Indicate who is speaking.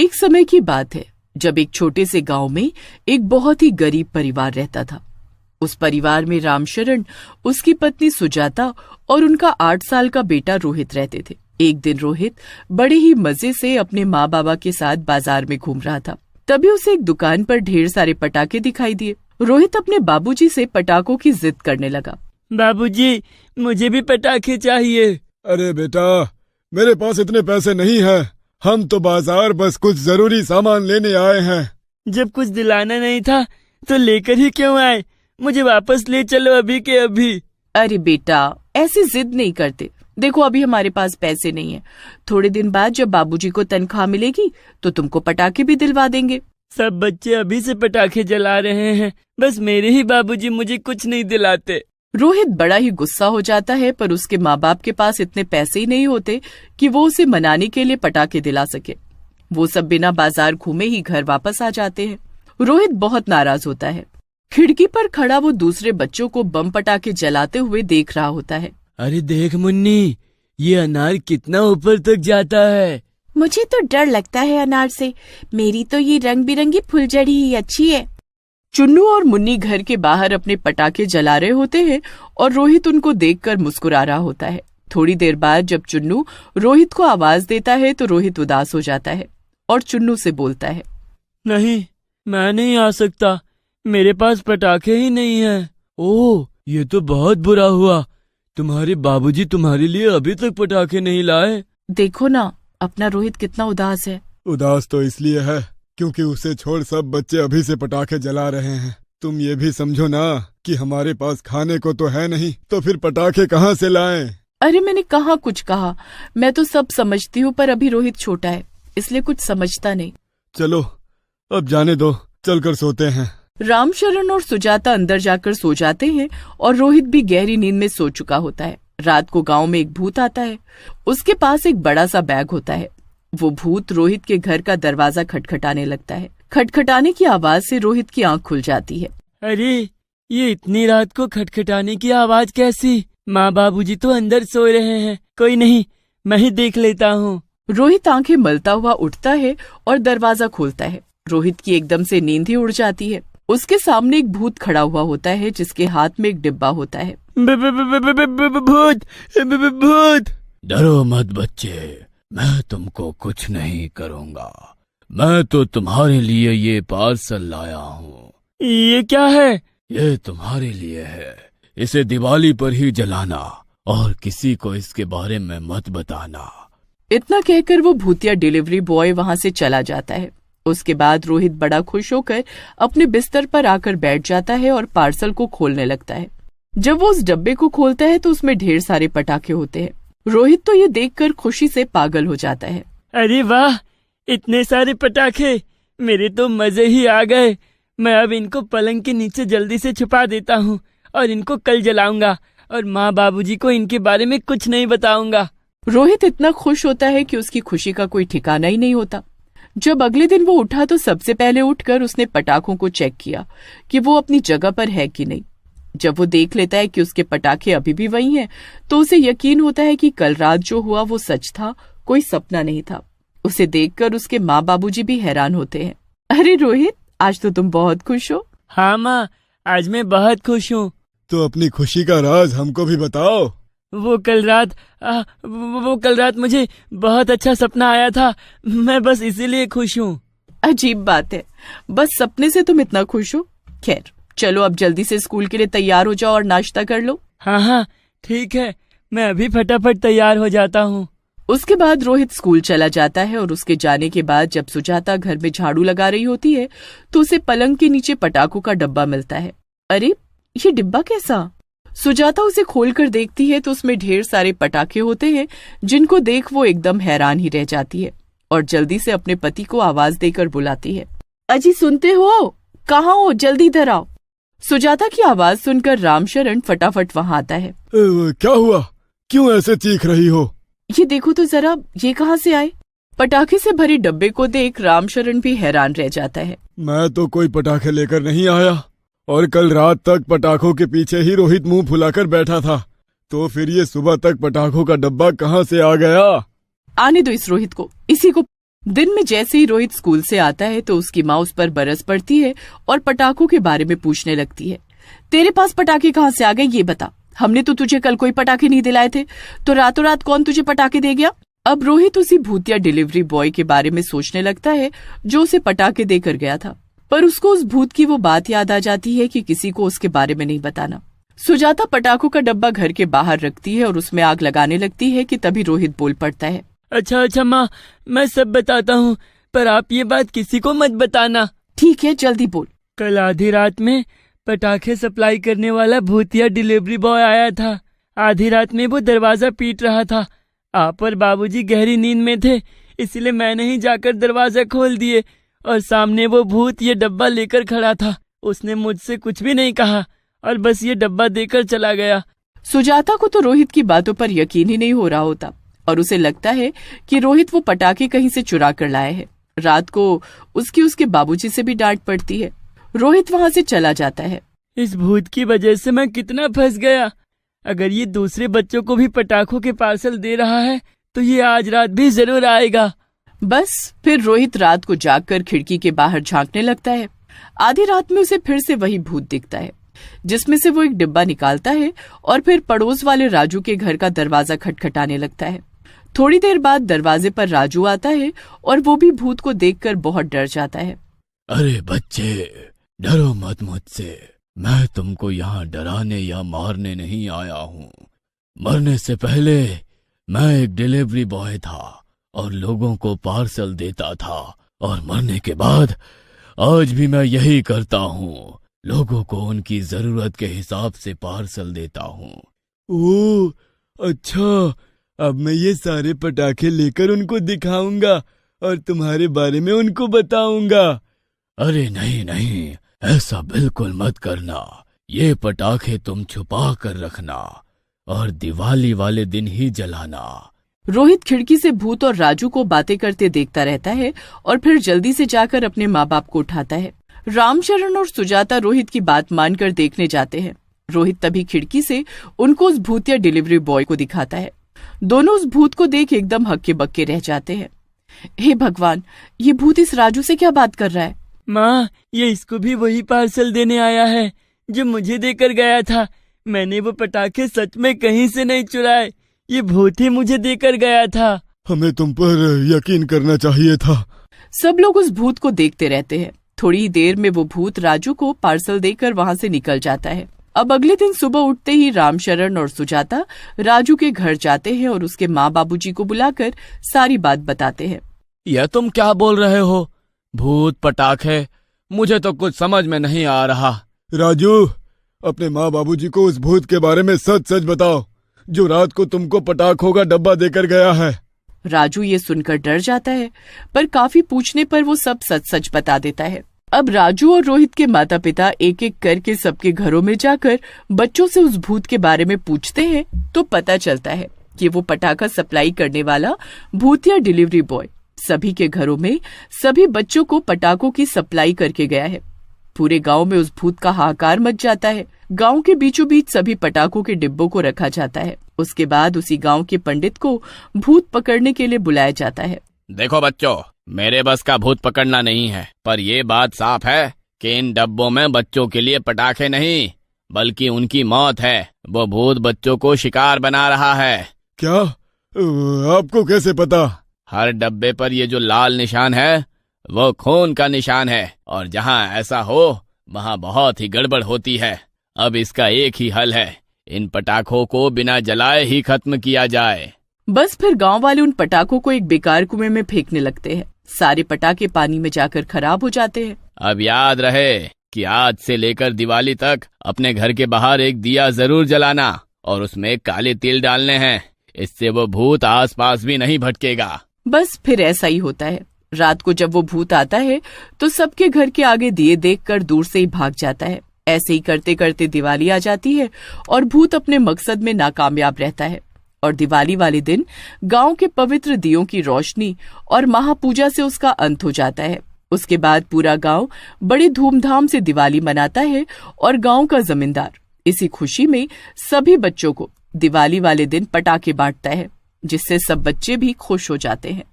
Speaker 1: एक समय की बात है जब एक छोटे से गांव में एक बहुत ही गरीब परिवार रहता था। उस परिवार में रामशरण, उसकी पत्नी सुजाता और उनका 8 साल का बेटा रोहित रहते थे। एक दिन रोहित बड़े ही मजे से अपने माँ बाबा के साथ बाजार में घूम रहा था। तभी उसे एक दुकान पर ढेर सारे पटाखे दिखाई दिए। रोहित अपने बाबूजी से पटाखों की जिद करने लगा।
Speaker 2: बाबूजी, मुझे भी पटाखे चाहिए।
Speaker 3: अरे बेटा, मेरे पास इतने पैसे नहीं हैं। हम तो बाजार बस कुछ जरूरी सामान लेने आए हैं।
Speaker 2: जब कुछ दिलाना नहीं था तो लेकर ही क्यों आए? मुझे वापस ले चलो अभी के अभी।
Speaker 1: अरे बेटा, ऐसी जिद नहीं करते। देखो, अभी हमारे पास पैसे नहीं है। थोड़े दिन बाद जब बाबूजी को तनख्वाह मिलेगी तो तुमको पटाखे भी दिलवा देंगे।
Speaker 2: सब बच्चे अभी से पटाखे जला रहे हैं, बस मेरे ही बाबूजी मुझे कुछ नहीं दिलाते।
Speaker 1: रोहित बड़ा ही गुस्सा हो जाता है, पर उसके माँ बाप के पास इतने पैसे ही नहीं होते कि वो उसे मनाने के लिए पटाखे दिला सके। वो सब बिना बाजार घूमे ही घर वापस आ जाते हैं। रोहित बहुत नाराज होता है। खिड़की पर खड़ा वो दूसरे बच्चों को बम पटाखे जलाते हुए देख रहा होता है।
Speaker 2: अरे देख मुन्नी, ये अनार कितना ऊपर तक जाता है।
Speaker 4: मुझे तो डर लगता है अनार से। मेरी तो ये रंग बिरंगी फुलझड़ी ही अच्छी है।
Speaker 1: चुन्नू और मुन्नी घर के बाहर अपने पटाखे जला रहे होते हैं और रोहित उनको देखकर मुस्कुरा रहा होता है। थोड़ी देर बाद जब चुन्नू रोहित को आवाज देता है तो रोहित उदास हो जाता है और चुन्नू से बोलता है,
Speaker 2: नहीं, मैं नहीं आ सकता। मेरे पास पटाखे ही नहीं हैं। ओह, ये तो बहुत बुरा हुआ। तुम्हारे बाबूजी तुम्हारे लिए अभी तक पटाखे नहीं लाए।
Speaker 1: देखो ना, अपना रोहित कितना उदास है।
Speaker 3: उदास तो इसलिए है क्योंकि उसे छोड़ सब बच्चे अभी से पटाखे जला रहे हैं। तुम ये भी समझो ना कि हमारे पास खाने को तो है नहीं, तो फिर पटाखे कहाँ से लाएं?
Speaker 1: अरे मैंने कहाँ कुछ कहा। मैं तो सब समझती हूँ, पर अभी रोहित छोटा है इसलिए कुछ समझता नहीं।
Speaker 3: चलो अब जाने दो, चलकर सोते हैं।
Speaker 1: रामशरण और सुजाता अंदर जाकर सो जाते हैं और रोहित भी गहरी नींद में सो चुका होता है। रात को गांव में एक भूत आता है। उसके पास एक बड़ा सा बैग होता है। वो भूत रोहित के घर का दरवाजा खटखटाने लगता है। खटखटाने की आवाज से रोहित की आंख खुल जाती है।
Speaker 2: अरे, ये इतनी रात को खटखटाने की आवाज कैसी? माँ बाबूजी तो अंदर सो रहे हैं। कोई नहीं, मैं ही देख लेता हूँ।
Speaker 1: रोहित आंखें मलता हुआ उठता है और दरवाजा खोलता है। रोहित की एकदम से नींद ही उड़ जाती है। उसके सामने एक भूत खड़ा हुआ होता है जिसके हाथ में एक डिब्बा होता है।
Speaker 2: भूत, भूत! डरो मत बच्चे, मैं तुमको कुछ नहीं करूँगा। मैं तो तुम्हारे लिए ये पार्सल लाया हूँ। ये क्या है? ये तुम्हारे लिए है। इसे दिवाली पर ही जलाना और किसी को इसके बारे में मत बताना।
Speaker 1: इतना कहकर वो भूतिया डिलीवरी बॉय वहाँ से चला जाता है। उसके बाद रोहित बड़ा खुश होकर अपने बिस्तर पर आकर बैठ जाता है और पार्सल को खोलने लगता है। जब वो उस डब्बे को खोलता है तो उसमें ढेर सारे पटाखे होते हैं। रोहित तो ये देखकर खुशी से पागल हो जाता है।
Speaker 2: अरे वाह, इतने सारे पटाखे! मेरे तो मजे ही आ गए। मैं अब इनको पलंग के नीचे जल्दी से छुपा देता हूँ और इनको कल जलाऊंगा और माँ बाबूजी को इनके बारे में कुछ नहीं बताऊंगा।
Speaker 1: रोहित इतना खुश होता है कि उसकी खुशी का कोई ठिकाना ही नहीं होता। जब अगले दिन वो उठा तो सबसे पहले उठकर उसने पटाखों को चेक किया कि वो अपनी जगह पर है कि नहीं। जब वो देख लेता है कि उसके पटाखे अभी भी वही हैं, तो उसे यकीन होता है कि कल रात जो हुआ वो सच था, कोई सपना नहीं था। उसे देखकर उसके माँ बाबूजी भी हैरान होते हैं। अरे रोहित, आज तो तुम बहुत खुश हो।
Speaker 2: हाँ माँ, आज मैं बहुत खुश हूँ।
Speaker 3: तो अपनी खुशी का राज हमको भी बताओ।
Speaker 2: वो कल रात मुझे बहुत अच्छा सपना आया था। मैं बस इसीलिए खुश हूँ।
Speaker 1: अजीब बात है, बस सपने से तुम इतना खुश हो। खैर चलो, अब जल्दी से स्कूल के लिए तैयार हो जाओ और नाश्ता कर लो।
Speaker 2: हाँ, ठीक है, मैं अभी फटाफट तैयार हो जाता हूँ।
Speaker 1: उसके बाद रोहित स्कूल चला जाता है और उसके जाने के बाद जब सुजाता घर में झाड़ू लगा रही होती है तो उसे पलंग के नीचे पटाखों का डब्बा मिलता है। अरे, ये डिब्बा कैसा? सुजाता उसे खोलकर देखती है तो उसमें ढेर सारे पटाखे होते हैं, जिनको देख वो एकदम हैरान ही रह जाती है और जल्दी से अपने पति को आवाज देकर बुलाती है। अजी सुनते हो? कहाँ हो? जल्दी इधर आओ। सुजाता की आवाज सुनकर रामशरण फटाफट वहाँ आता है।
Speaker 3: क्या हुआ? क्यों ऐसे चीख रही हो?
Speaker 1: ये देखो तो जरा, ये कहाँ से आए? पटाखे से भरे डब्बे को देख रामशरण भी हैरान रह जाता है।
Speaker 3: मैं तो कोई पटाखे लेकर नहीं आया और कल रात तक पटाखों के पीछे ही रोहित मुंह फुलाकर बैठा था, तो फिर ये सुबह तक पटाखों का डब्बा कहाँ से आ गया?
Speaker 1: आने दो इस रोहित को, इसी को दिन में जैसे ही रोहित स्कूल से आता है तो उसकी माँ उस पर बरस पड़ती है और पटाखों के बारे में पूछने लगती है। तेरे पास पटाखे कहाँ से आ गए ये बता, हमने तो तुझे कल कोई पटाखे नहीं दिलाए थे, तो रातों रात कौन तुझे पटाखे दे गया। अब रोहित उसी भूतिया डिलीवरी बॉय के बारे में सोचने लगता है जो उसे पटाखे देकर गया था, पर उसको उस भूत की वो बात याद आ जाती है कि किसी को उसके बारे में नहीं बताना। सुजाता पटाखों का डब्बा घर के बाहर रखती है और उसमें आग लगाने लगती है कि तभी रोहित बोल पड़ता है।
Speaker 5: अच्छा माँ, मैं सब बताता हूँ, पर आप ये बात किसी को मत बताना।
Speaker 1: ठीक है, जल्दी बोल।
Speaker 5: कल आधी रात में पटाखे सप्लाई करने वाला भूतिया डिलीवरी बॉय आया था। आधी रात में वो दरवाजा पीट रहा था। आप और बाबूजी गहरी नींद में थे, इसलिए मैंने ही जाकर दरवाजा खोल दिए और सामने वो भूत ये डब्बा लेकर खड़ा था। उसने मुझसे कुछ भी नहीं कहा और बस ये डब्बा देकर चला गया।
Speaker 1: सुजाता को तो रोहित की बातों पर यकीन ही नहीं हो रहा होता और उसे लगता है कि रोहित वो पटाखे कहीं से चुरा कर लाए है। रात को उसके बाबूजी से भी डांट पड़ती है। रोहित वहाँ से चला जाता है।
Speaker 5: इस भूत की वजह से मैं कितना फंस गया। अगर ये दूसरे बच्चों को भी पटाखों के पार्सल दे रहा है तो ये आज रात भी जरूर आएगा।
Speaker 1: बस फिर रोहित रात को जागकर खिड़की के बाहर झांकने लगता है। आधी रात में उसे फिर से वही भूत दिखता है, जिसमें से वो एक डिब्बा निकालता है और फिर पड़ोस वाले राजू के घर का दरवाजा खटखटाने लगता है। थोड़ी देर बाद दरवाजे पर राजू आता है और वो भी भूत को देखकर बहुत डर जाता है।
Speaker 2: अरे बच्चे, डरो मत मुझसे। मैं तुमको यहाँ डराने या मारने नहीं आया हूँ। मरने से पहले मैं एक डिलीवरी बॉय था और लोगों को पार्सल देता था, और मरने के बाद आज भी मैं यही करता हूँ। लोगों को उनकी जरूरत के हिसाब से पार्सल देता हूँ।
Speaker 3: ओह अच्छा, अब मैं ये सारे पटाखे लेकर उनको दिखाऊंगा और तुम्हारे बारे में उनको बताऊंगा।
Speaker 2: अरे नहीं नहीं, ऐसा बिल्कुल मत करना। ये पटाखे तुम छुपा कर रखना और दिवाली वाले दिन ही जलाना।
Speaker 1: रोहित खिड़की से भूत और राजू को बातें करते देखता रहता है और फिर जल्दी से जाकर अपने माँ बाप को उठाता है। रामचरण और सुजाता रोहित की बात मानकर देखने जाते हैं। रोहित तभी खिड़की से उनको उस भूतिया डिलीवरी बॉय को दिखाता है। दोनों उस भूत को देख एकदम हक्के बक्के रह जाते हैं। हे भगवान, ये भूत इस राजू से क्या बात कर रहा है।
Speaker 5: माँ, ये इसको भी वही पार्सल देने आया है जो मुझे देकर गया था। मैंने वो पटाखे सच में कहीं से नहीं चुराए, ये भूत ही मुझे देकर गया था।
Speaker 3: हमें तुम पर यकीन करना चाहिए था।
Speaker 1: सब लोग उस भूत को देखते रहते हैं। थोड़ी ही देर में वो भूत राजू को पार्सल देकर वहाँ से निकल जाता है। अब अगले दिन सुबह उठते ही रामशरण और सुजाता राजू के घर जाते हैं और उसके माँ बाबूजी को बुलाकर सारी बात बताते हैं।
Speaker 2: यह तुम क्या बोल रहे हो? भूत पटाखे, मुझे तो कुछ समझ में नहीं आ रहा।
Speaker 3: राजू, अपने माँ बाबूजी को उस भूत के बारे में सच सच बताओ जो रात को तुमको पटाखों का डब्बा देकर गया है।
Speaker 1: राजू ये सुनकर डर जाता है, पर काफी पूछने पर वो सब सच सच बता देता है। अब राजू और रोहित के माता पिता एक एक करके सबके घरों में जाकर बच्चों से उस भूत के बारे में पूछते हैं तो पता चलता है कि वो पटाखा सप्लाई करने वाला भूतिया डिलीवरी बॉय सभी के घरों में सभी बच्चों को पटाखों की सप्लाई करके गया है। पूरे गांव में उस भूत का हाहाकार मच जाता है। गांव के बीचों बीच सभी पटाखों के डिब्बों को रखा जाता है। उसके बाद उसी गांव के पंडित को भूत पकड़ने के लिए बुलाया जाता है।
Speaker 2: देखो बच्चों, मेरे बस का भूत पकड़ना नहीं है, पर ये बात साफ है कि इन डब्बों में बच्चों के लिए पटाखे नहीं बल्कि उनकी मौत है। वो भूत बच्चों को शिकार बना रहा है।
Speaker 3: क्या? आपको कैसे पता?
Speaker 2: हर डब्बे पर ये जो लाल निशान है वो खून का निशान है, और जहाँ ऐसा हो वहाँ बहुत ही गड़बड़ होती है। अब इसका एक ही हल है, इन पटाखों को बिना जलाए ही खत्म किया जाए।
Speaker 1: बस फिर गांव वाले उन पटाखों को एक बेकार कुएं में फेंकने लगते हैं। सारे पटाखे पानी में जाकर खराब हो जाते हैं।
Speaker 2: अब याद रहे कि आज से लेकर दिवाली तक अपने घर के बाहर एक दिया जरूर जलाना और उसमें काले तिल डालने हैं। इससे वो भूत आसपास भी नहीं भटकेगा।
Speaker 1: बस फिर ऐसा ही होता है। रात को जब वो भूत आता है तो सबके घर के आगे दिए देखकर दूर से ही भाग जाता है। ऐसे ही करते करते दिवाली आ जाती है और भूत अपने मकसद में नाकामयाब रहता है। और दिवाली वाले दिन गांव के पवित्र दियों की रोशनी और महापूजा से उसका अंत हो जाता है। उसके बाद पूरा गांव बड़े धूमधाम से दिवाली मनाता है और गांव का जमींदार इसी खुशी में सभी बच्चों को दिवाली वाले दिन पटाखे बांटता है, जिससे सब बच्चे भी खुश हो जाते हैं।